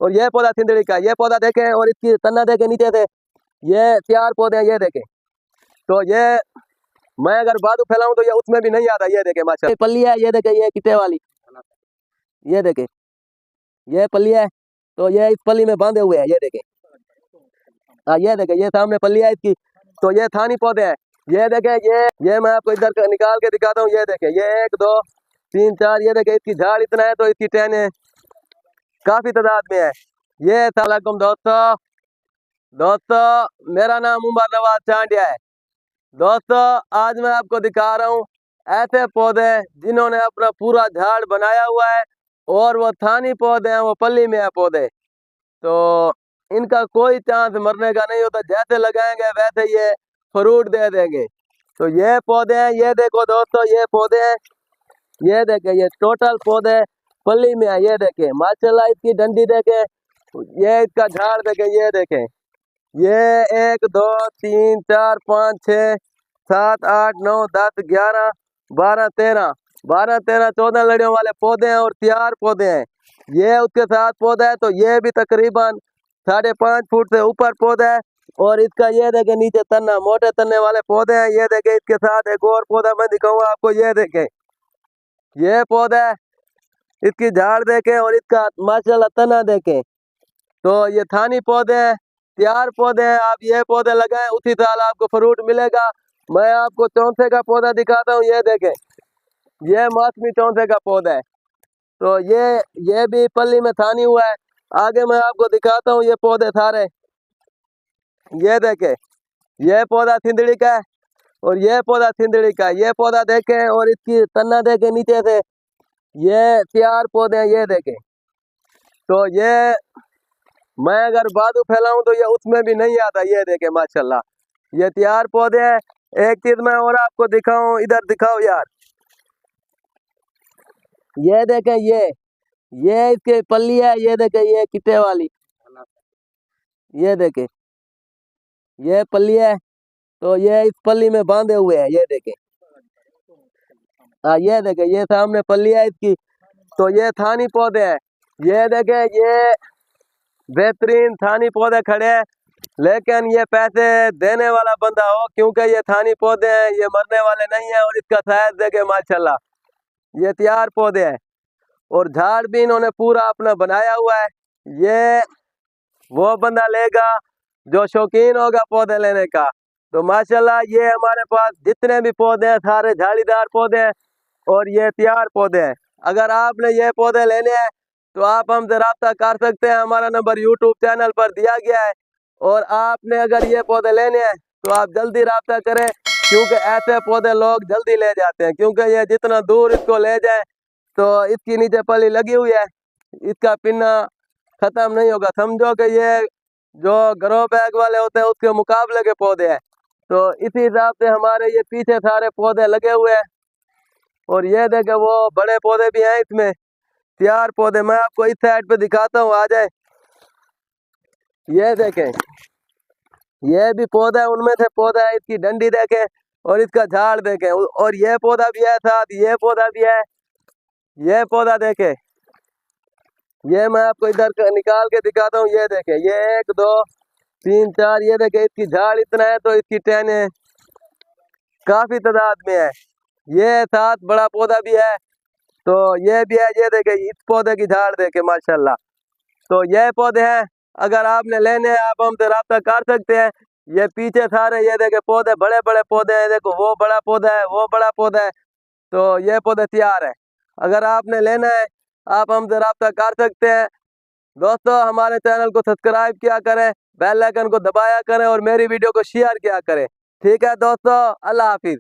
और ये पौधा थिंदड़ी का, ये पौधा देखे और इसकी तना देखे नीचे से, ये तैयार पौधे हैं, ये देखे। तो ये मैं अगर बाजू फैलाऊं तो ये उसमें भी नहीं आता, ये देखे माशा पल्ली है, ये देखे ये किटे वाली, ये देखे ये पल्ली है, तो ये इस पल्ली में बांधे हुए हैं, ये देखे। हाँ ये देखे ये सामने पल्ली है इसकी, तो ये थानी पौधे हैं, ये देखे। ये मैं आपको इधर निकाल के दिखाता हूँ, ये देखे ये 1 2 3 4, ये देखे इसकी झाड़ इतना है, तो इसकी टहने काफी तादाद में है। ये सलाकुम दोस्तों मेरा नाम उमर नवाज चांडिया है। दोस्तों आज मैं आपको दिखा रहा हूँ ऐसे पौधे जिन्होंने अपना पूरा झाड़ बनाया हुआ है, और वो थानी पौधे हैं, वो पल्ली में है पौधे, तो इनका कोई चांस मरने का नहीं होता, जैसे लगाएंगे वैसे ये फ्रूट दे देंगे। तो ये पौधे हैं, ये देखो दोस्तों ये पौधे हैं, ये देखे ये टोटल पौधे पल्ली में है, ये देखे माशाल्लाह। इसकी डंडी देखे, ये इसका झाड़ देखे, ये देखे ये 1 2 3 4 5 6 7 8 9 10 11 12 13 14 लड़ियों वाले पौधे हैं, और तैयार पौधे हैं। ये उसके साथ पौधा है, तो ये भी तकरीबन 5.5 फुट से ऊपर पौधा है। और इसका ये देखे नीचे तना, मोटे तने वाले पौधे हैं, ये देखे। इसके साथ एक और पौधा मैं दिखाऊंगा आपको, ये देखे ये पौधा है, इसकी झाड़ देखे और इसका माशाल्लाह तना देखे। तो ये थानी पौधे हैं, तैयार पौधे हैं। आप ये पौधे लगाएं, उसी साल आपको फ्रूट मिलेगा। मैं आपको चौंसे का पौधा दिखाता हूँ, ये देखें ये मौसमी चौंसे का पौधा है, तो ये भी पल्ली में थानी हुआ है। आगे मैं आपको दिखाता हूँ ये पौधे सारे, ये देखे ये पौधा थिंदड़ी का है, और ये पौधा थिंदड़ी का, ये पौधा देखे और इसकी तना देखे नीचे से, ये तैयार पौधे हैं, ये देखे। तो ये मैं अगर बाजू फैलाऊं तो ये उसमें भी नहीं आता, ये देखे माशाल्लाह ये तैयार पौधे हैं। एक चीज मैं और आपको दिखाऊं, इधर दिखाओ यार, ये देखे ये इसके पल्ली है, ये देखे ये किटे वाली, ये देखे ये पल्ली है, तो ये इस पल्ली में बांधे हुए हैं, ये देखे। हाँ ये देखे ये सामने पल्ली है इसकी, तो ये थानी पौधे हैं, ये देखे ये बेहतरीन थानी पौधे खड़े हैं। लेकिन ये पैसे देने वाला बंदा हो, क्योंकि ये थानी पौधे हैं, ये मरने वाले नहीं है। और इसका साइज देखे माशाल्लाह, ये तैयार पौधे हैं, और झाड़ भी इन्होंने पूरा अपना बनाया हुआ है। ये वो बंदा लेगा जो शौकीन होगा पौधे लेने का। तो माशाल्लाह ये हमारे पास जितने भी पौधे हैं सारे झाड़ीदार पौधे हैं, और ये तैयार पौधे हैं। अगर आपने ये पौधे लेने हैं तो आप हमसे रब्ता कर सकते हैं, हमारा नंबर यूट्यूब चैनल पर दिया गया है। और आपने अगर ये पौधे लेने हैं तो आप जल्दी रब्ता करें, क्योंकि ऐसे पौधे लोग जल्दी ले जाते हैं, क्योंकि ये जितना दूर इसको ले जाए तो इसकी नीचे पली लगी हुई है, इसका पिन्ना खत्म नहीं होगा। समझो कि ये जो ग्रो बैग वाले होते हैं उसके मुकाबले के पौधे हैं। तो इसी हिसाब से हमारे ये पीछे सारे पौधे लगे हुए हैं, और ये देखे वो बड़े पौधे भी हैं इसमें, तैयार पौधे। मैं आपको इस साइड पे दिखाता हूँ, आ जाए। ये देखें ये भी पौधा है, उनमें से पौधा है, इसकी डंडी देखें और इसका झाड़ देखें। और ये पौधा भी है साथ, ये पौधा भी है, ये पौधा देखें। ये मैं आपको इधर निकाल के दिखाता हूँ, ये देखें ये 1 2 3 4, ये देखें इसकी झाड़ इतना है, तो इसकी टहने काफी तादाद में है। ये साथ बड़ा पौधा भी है, तो ये भी है, ये देखें इस पौधे की झाड़ देखें माशाल्लाह। तो ये पौधे हैं, अगर आपने लेने हैं आप हमसे रब्ता कर सकते हैं। ये पीछे सारे ये देखे पौधे बड़े बड़े पौधे हैं, देखो वो बड़ा पौधा है, वो बड़ा पौधा है, तो ये पौधे तैयार है। अगर आपने लेना है आप हमसे रब्ता कर सकते हैं। दोस्तों हमारे चैनल को सब्सक्राइब किया करें, बेल आइकन को दबाया करें, और मेरी वीडियो को शेयर किया करें। ठीक है दोस्तों, अल्लाह हाफिज।